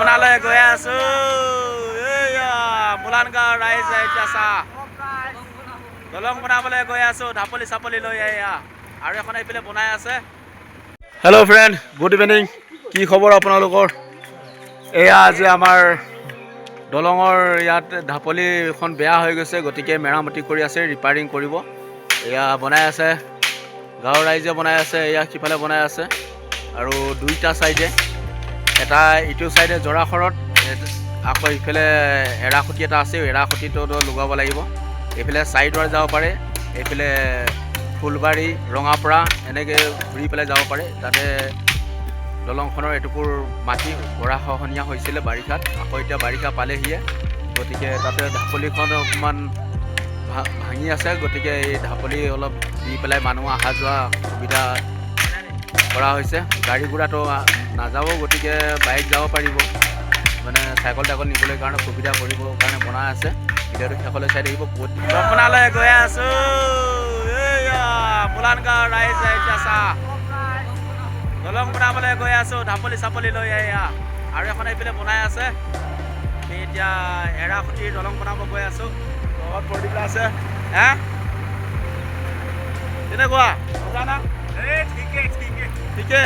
বনালে গৈ আছো এইয়া মুলানগাঁও ৰাইজ এতিয়া চাহ দলং বনাবলৈ গৈ আছো ঢাপলি চাপলি লৈ এয়া আৰু এখন এইফালে বনাই আছে। Hello' friend, good evening. কি খবৰ আপোনালোকৰ? এয়া আজি আমাৰ দলঙৰ ইয়াত ঢাপলিখন বেয়া হৈ গৈছে, গতিকে মেৰামতি কৰি আছে, ৰিপেয়াৰিং কৰিব। এয়া বনাই আছে, গাঁৱৰ ৰাইজে বনাই আছে, এয়া সিফালে বনাই আছে আৰু দুইটা চাইডে, এটা ইটো চাইডে জৰাখৰত, আকৌ ইফালে এৰাখুটি এটা আছে, এৰাখুটিটো লগাব লাগিব। এইফালে চাইডৰ যাব পাৰে, এইফালে ফুলবাৰী ৰঙাপৰা এনেকৈ ঘূৰি পেলাই যাব পাৰে। তাতে দলংখনৰ এটুকুৰ মাটি গৰাখহনীয়া হৈছিলে বাৰিষাত, আকৌ এতিয়া বাৰিষা পালেহিয়ে, গতিকে তাতে ঢাপলিখন অকণমান ভাঙি আছে। গতিকে এই ঢাপলি অলপ দি পেলাই মানুহ অহা যোৱা সুবিধা কৰা হৈছে। গাড়ী ঘোঁৰাটো নাযাব, গতিকে বাইক যাব পাৰিব, মানে চাইকেল টাইকেল নিবলৈ কাৰণে সুবিধা কৰিবৰ কাৰণে বনাই আছে। ভিডিঅ'টো শেষলৈ চাই থাকিব। বহুত বনালে গৈ আছো এইয়া মুলানগাঁও ৰাইজ এতিয়া চাহ দলং বনাবলৈ গৈ আছো ঢাপলি চাপলি লৈ এয়া আৰু এখন এইফালে বনাই আছে। আমি এতিয়া এৰাখুটিৰ দলং বনাব গৈ আছো। লগত পৰ্দিলা আছে। হে কেনেকুৱা মজা না? ঠিকে।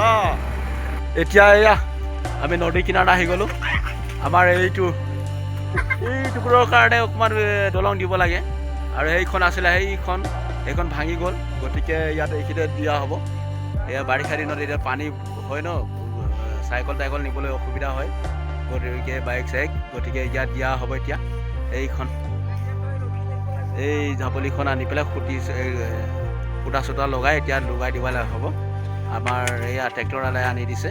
অঁ, এতিয়া এয়া আমি নদী কিনাৰত আহি গ'লোঁ। আমাৰ এই টুকুৰৰ কাৰণে অকণমান দলং দিব লাগে, আৰু সেইখন আছিলে, সেইখন ভাঙি গ'ল। গতিকে ইয়াত এইখিনিতে দিয়া হ'ব। এয়া বাৰিষা দিনত এতিয়া পানী হয় ন, চাইকেল টাইকেল নিবলৈ অসুবিধা হয়, গতিকে বাইক চাইক, গতিকে ইয়াত দিয়া হ'ব। এতিয়া এই ঢাপলিখন আনি পেলাই খুটা চুটা লগাই এতিয়া লগাই দিবলৈ হ'ব। আমাৰ এয়া ট্ৰেক্টৰৱালাই আনি দিছে,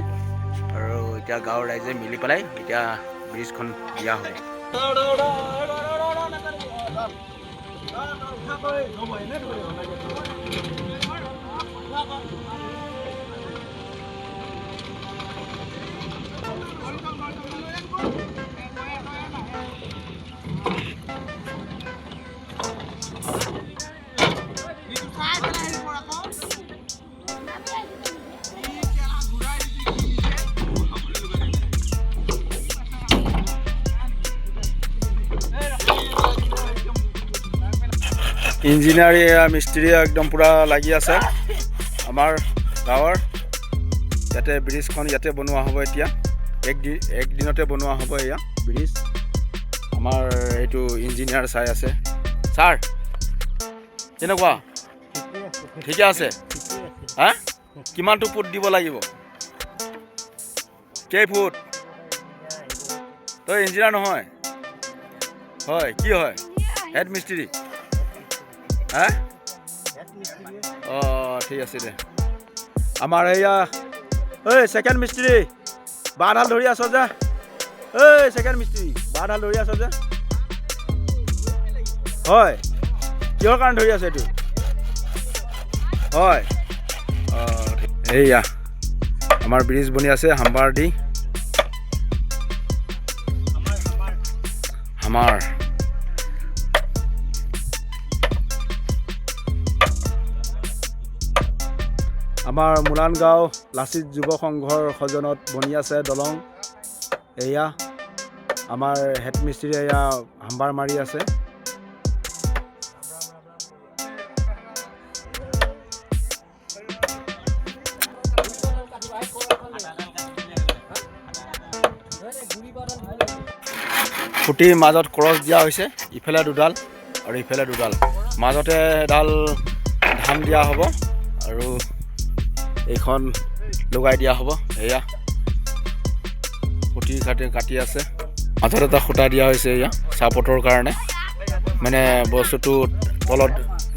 আৰু এতিয়া গাঁৱৰ ৰাইজে মিলি পেলাই এতিয়া ব্ৰিজখন দিয়া হ'ব। ইঞ্জিনিয়াৰী মিস্ত্ৰী একদম পূৰা লাগি আছে আমাৰ গাঁৱৰ। ইয়াতে ব্ৰিজখন ইয়াতে বনোৱা হ'ব। এতিয়া একদিনতে বনোৱা হ'ব এয়া ব্ৰিজ। আমাৰ এইটো ইঞ্জিনিয়াৰ চাই আছে। ছাৰ কেনেকুৱা? ঠিকে আছে? হা, কিমানটো ফুট দিব লাগিব? কেই ফুট? তই ইঞ্জিনিয়াৰ নহয়? হয়, কি হয়? হেড মিস্ত্ৰী? হা, অঁ ঠিক আছে দে। আমাৰ এয়া ছেকেণ্ড মিস্ত্ৰী বাঁহডাল ধৰি আছ যে, ছেকেণ্ড মিস্ত্ৰী বাঁহডাল ধৰি আছ যে, হয়, কিহৰ কাৰণে ধৰি আছে এইটো? হয়, অঁ এইয়া আমাৰ ব্ৰিজ বনি আছে হাম্বাৰ দি। আমাৰ মুলানগাঁও লাচিত যুৱ সংঘৰ সজনত বনি আছে দলং। এয়া আমাৰ হেড মিস্ত্ৰী এয়া হাম্বাৰ মাৰি আছে। খুঁটিৰ মাজত ক্ৰছ দিয়া হৈছে, ইফালে দুডাল আৰু ইফালে দুডাল, মাজতে এডাল ধান দিয়া হ'ব আৰু এইখন লগাই দিয়া হ'ব। এয়া খুঁটি কাটি আছে, মাজত এটা খুঁটা দিয়া হৈছে এয়া ছাপৰ্টৰ কাৰণে, মানে বস্তুটো তলত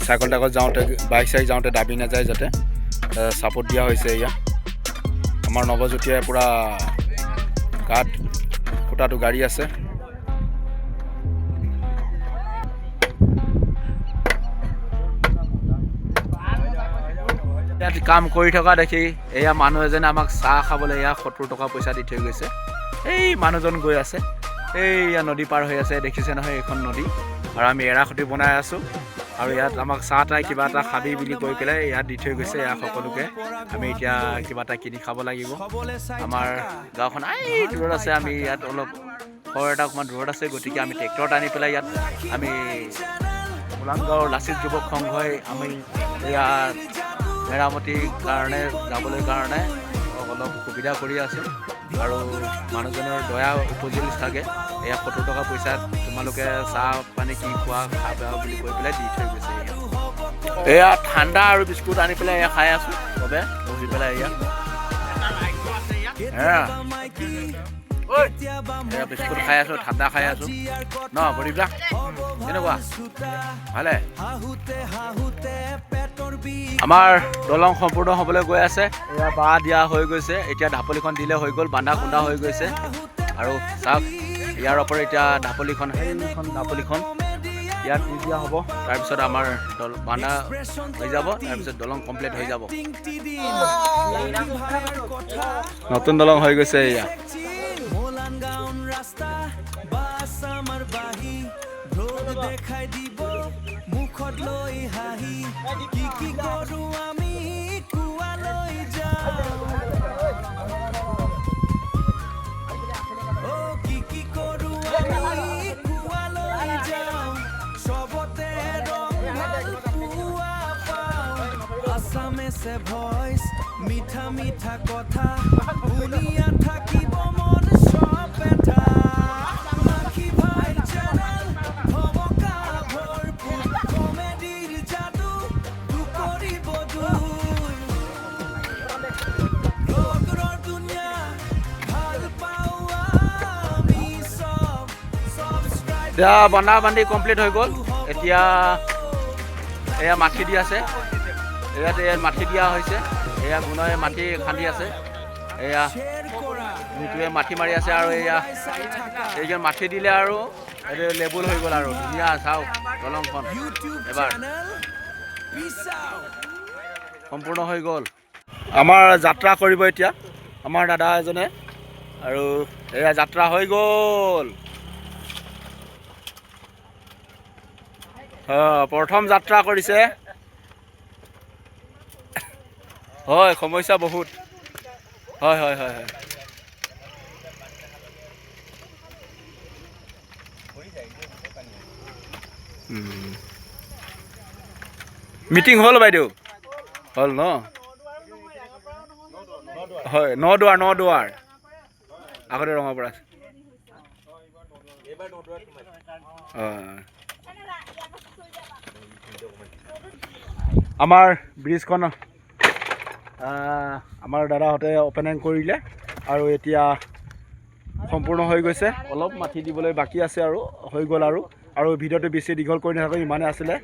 চাইকেল টাইকেল যাওঁতে, বাইক চাইক যাওঁতে দাবি নাযায়, যাতে ছাপৰ্ট দিয়া হৈছে। এয়া আমাৰ নৱজ্যোতিয়ে পূৰা গাত খুঁটাটো গাড়ী আছে। ইয়াত কাম কৰি থকা দেখি এয়া মানুহ এজনে আমাক চাহ খাবলৈ এয়া 70 টকা পইচা দি থৈ গৈছে। এই মানুহজন গৈ আছে, এইয়া নদী পাৰ হৈ আছে, দেখিছে নহয় এইখন নদী। আৰু আমি এৰাখুটি বনাই আছোঁ। আৰু ইয়াত আমাক চাহ তাহ কিবা এটা খাবি বুলি কৈ পেলাই ইয়াত দি থৈ গৈছে ইয়াত সকলোকে আমি এতিয়া কিবা এটা কিনি খাব লাগিব আমাৰ গাঁওখন এই দূৰত আছে আমি ইয়াত অলপ ঘৰ এটা অকণমান দূৰত আছে গতিকে আমি ট্ৰেক্টৰত আনি পেলাই ইয়াত আমি মোলানগাঁৱৰ লাচিত যুৱক সংঘই আমি ইয়াত মেৰামতিৰ কাৰণে যাবলৈ কাৰণে অলপ সুবিধা কৰি আছোঁ আৰু মানুহজনৰ দয়া উপযোগী চাগে এয়া 70 টকা পইচাত তোমালোকে চাহ পানী কি খোৱা খাবা বুলি কৈ পেলাই দি থৈ গৈছে এয়া ঠাণ্ডা আৰু বিস্কুট আনি পেলাই এয়া খাই আছোঁ চবে বহি পেলাই এয়া বিস্কুট খাই আছোঁ ঠাণ্ডা খাই আছোঁ ন বঢ়িয়া কেনেকুৱা ভালে আমাৰ দলং সম্পূৰ্ণ হ'বলৈ গৈ আছে এয়া বাঁহ দিয়া হৈ গৈছে এতিয়া ঢাপলিখন দিলে হৈ গ'ল বান্ধা কুন্দা হৈ গৈছে আৰু চাওক ইয়াৰ ওপৰত এতিয়া ঢাপলিখন সেইখন ঢাপলিখন ইয়াত দি দিয়া হ'ব তাৰপিছত আমাৰ বান্ধা হৈ যাব তাৰপিছত দলং কমপ্লিট হৈ যাব নতুন দলং হৈ গৈছে এয়া দেখাই দিব মুখত লৈ হাঁহি কি কি কৰো আমি কুৱালৈ যাওঁ ও কি কি কৰো আমি কুৱালৈ যাওঁ সবতে ৰং পুৱা পাওঁ আসামেছে ভইচ মিঠা মিঠা কথা শুনিয়া থাকিব মন সব এটা এতিয়া বন্ধা বান্ধি কমপ্লিট হৈ গ'ল এতিয়া এয়া মাটি দি আছে ইয়াত মাটি দিয়া হৈছে এয়া গুণয়ে মাটি খান্দি আছে এয়া যিটোৱে মাটি মাৰি আছে আৰু এয়া এইজন মাটি দিলে আৰু এইটো লেবুল হৈ গ'ল আৰু ধুনীয়া চাওক দলংখন এবাৰ সম্পূৰ্ণ হৈ গ'ল আমাৰ যাত্ৰা কৰিব এতিয়া আমাৰ দাদা এজনে আৰু এয়া যাত্ৰা হৈ গ'ল প্ৰথম যাত্ৰা কৰিছে হয় সমস্যা বহুত হয় হয় হয় হয় মিটিং হ'ল বাইদেউ হ'ল ন হয় নদুৱাৰ আগতে ৰঙাপাৰা আছে আমাৰ ব্ৰিজখন আমাৰ দাদাহঁতে অপেনিং কৰিলে আৰু এতিয়া সম্পূৰ্ণ হৈ গৈছে অলপ মাটি দিবলৈ বাকী আছে আৰু হৈ গ'ল আৰু ভিডিঅ'টো বেছি দীঘল কৰি নাথাকোঁ ইমানে আছিলে